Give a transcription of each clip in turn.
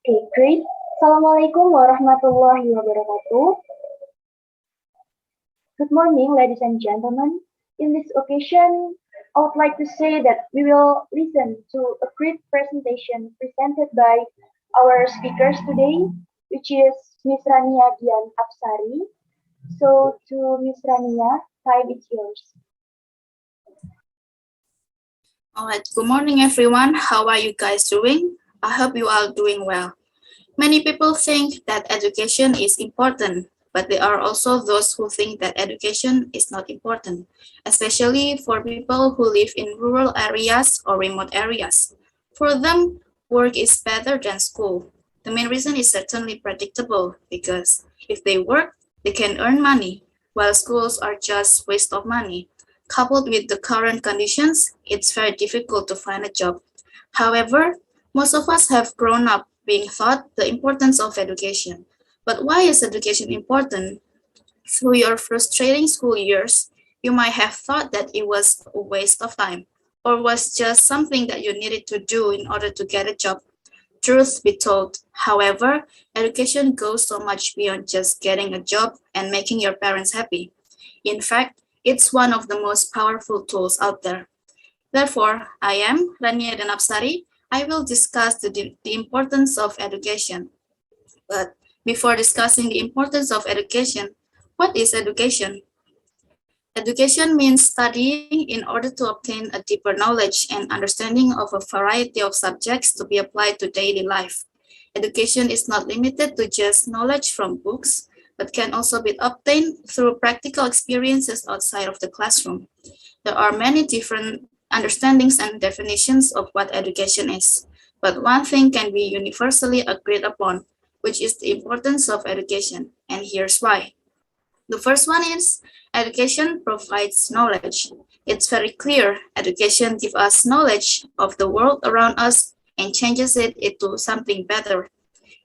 Okay, great. Assalamualaikum warahmatullahi wabarakatuh. Good morning, ladies and gentlemen. In this occasion, I would like to say that we will listen to a great presentation presented by our speakers today, which is Miss Rania Dian Apsari. So, to Miss Rania, time is yours. All right, good morning, everyone. How are you guys doing? I hope you are doing well. Many people think that education is important, but there are also those who think that education is not important, especially for people who live in rural areas or remote areas. For them, work is better than school. The main reason is certainly predictable because if they work, they can earn money, while schools are just waste of money. Coupled with the current conditions, it's very difficult to find a job. However, most of us have grown up being taught the importance of education. But why is education important? Through your frustrating school years, you might have thought that it was a waste of time or was just something that you needed to do in order to get a job. Truth be told, however, education goes so much beyond just getting a job and making your parents happy. In fact, it's one of the most powerful tools out there. Therefore, I am Rania Dian Apsari. I will discuss the importance of education. But before discussing the importance of education, what is education? Education means studying in order to obtain a deeper knowledge and understanding of a variety of subjects to be applied to daily life. Education is not limited to just knowledge from books, but can also be obtained through practical experiences outside of the classroom. There are many different understandings and definitions of what education is, but one thing can be universally agreed upon, which is the importance of education, and here's why. The first one is education provides knowledge. It's very clear education gives us knowledge of the world around us and changes it into something better.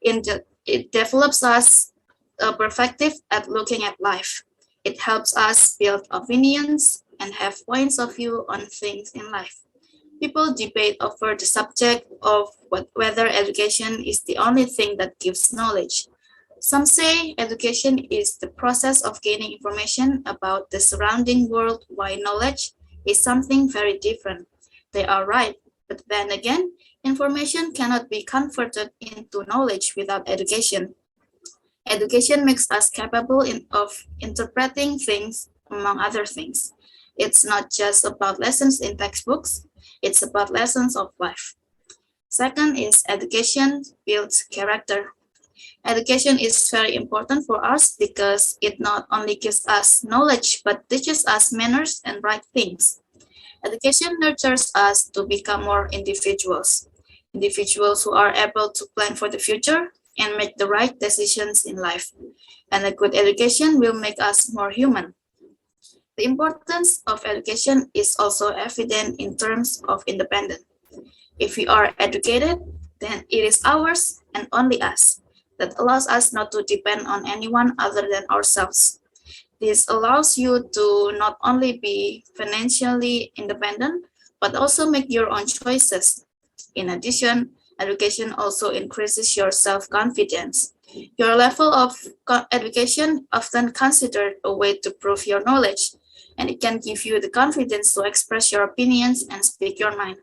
It develops us a perspective at looking at life. It helps us build opinions and have points of view on things in life. People debate over the subject of whether education is the only thing that gives knowledge. Some say education is the process of gaining information about the surrounding world, while knowledge is something very different. They are right, but then again, information cannot be converted into knowledge without education. Education makes us capable of interpreting things, among other things. It's not just about lessons in textbooks, it's about lessons of life. Second is education builds character. Education is very important for us because it not only gives us knowledge but teaches us manners and right things. Education nurtures us to become more individuals who are able to plan for the future and make the right decisions in life. And a good education will make us more human. The importance of education is also evident in terms of independence. If we are educated, then it is ours and only us. That allows us not to depend on anyone other than ourselves. This allows you to not only be financially independent, but also make your own choices. In addition, education also increases your self-confidence. Your level of education often considered a way to prove your knowledge, and it can give you the confidence to express your opinions and speak your mind.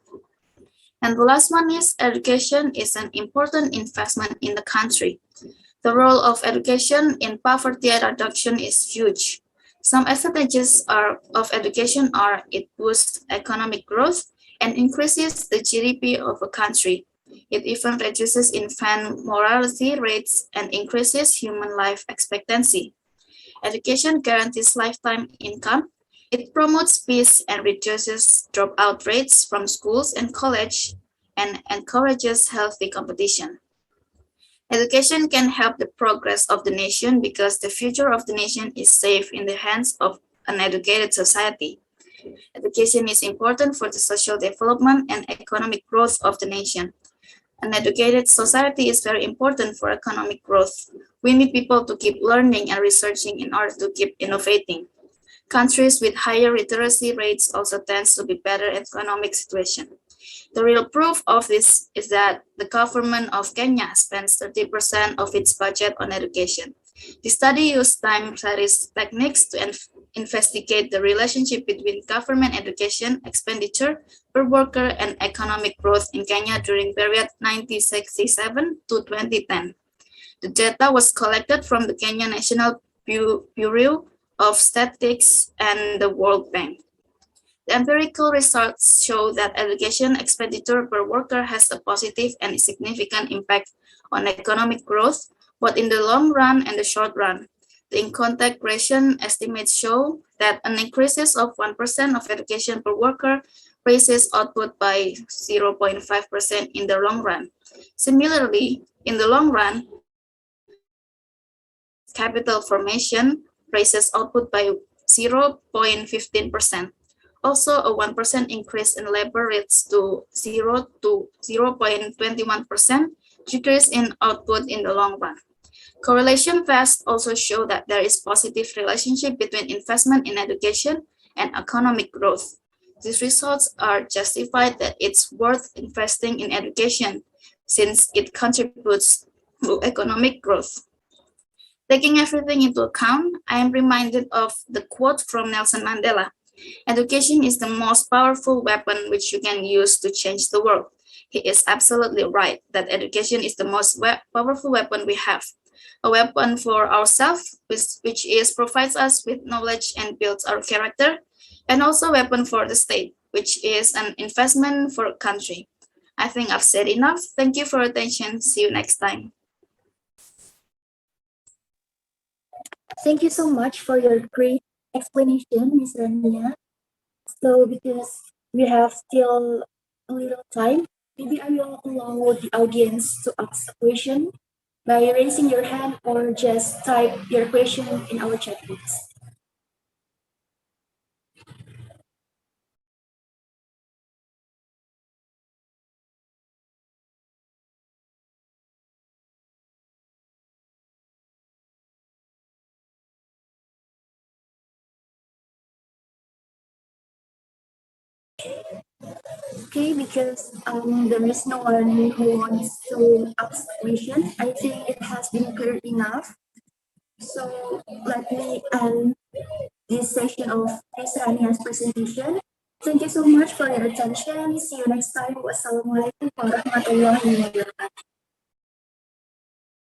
And the last one is education is an important investment in the country. The role of education in poverty reduction is huge. Some advantages of education are it boosts economic growth and increases the GDP of a country. It even reduces infant mortality rates and increases human life expectancy. Education guarantees lifetime income. It promotes peace and reduces dropout rates from schools and college and encourages healthy competition. Education can help the progress of the nation because the future of the nation is safe in the hands of an educated society. Education is important for the social development and economic growth of the nation. An educated society is very important for economic growth. We need people to keep learning and researching in order to keep innovating. Countries with higher literacy rates also tends to be better economic situation. The real proof of this is that the government of Kenya spends 30% of its budget on education. The study used time series techniques to investigate the relationship between government education expenditure per worker and economic growth in Kenya during period 1967 to 2010. The data was collected from the Kenya National Bureau of Statistics and the World Bank. The empirical results show that education expenditure per worker has a positive and significant impact on economic growth, both in the long run and the short run. The in-contact ration estimates show that an increase of 1% of education per worker raises output by 0.5% in the long run. Similarly, in the long run, capital formation raises output by 0.15%. Also, a 1% increase in labor rates to 0.21% decrease in output in the long run. Correlation tests also show that there is positive relationship between investment in education and economic growth. These results are justified that it's worth investing in education since it contributes to economic growth. Taking everything into account, I am reminded of the quote from Nelson Mandela. Education is the most powerful weapon which you can use to change the world. He is absolutely right that education is the most powerful weapon we have. A weapon for ourselves, which provides us with knowledge and builds our character, and also a weapon for the state, which is an investment for a country. I think I've said enough. Thank you for your attention. See you next time. Thank you so much for your great explanation, Ms. Rania. So because we have still a little time, maybe I will allow the audience to ask a question by raising your hand or just type your question in our chat box. Okay, because there is no one who wants to ask question, I think it has been clear enough. So let me end this session of Ms. Rania's presentation. Thank you so much for your attention. See you next time. Wassalamualaikum warahmatullahi wabarakatuh.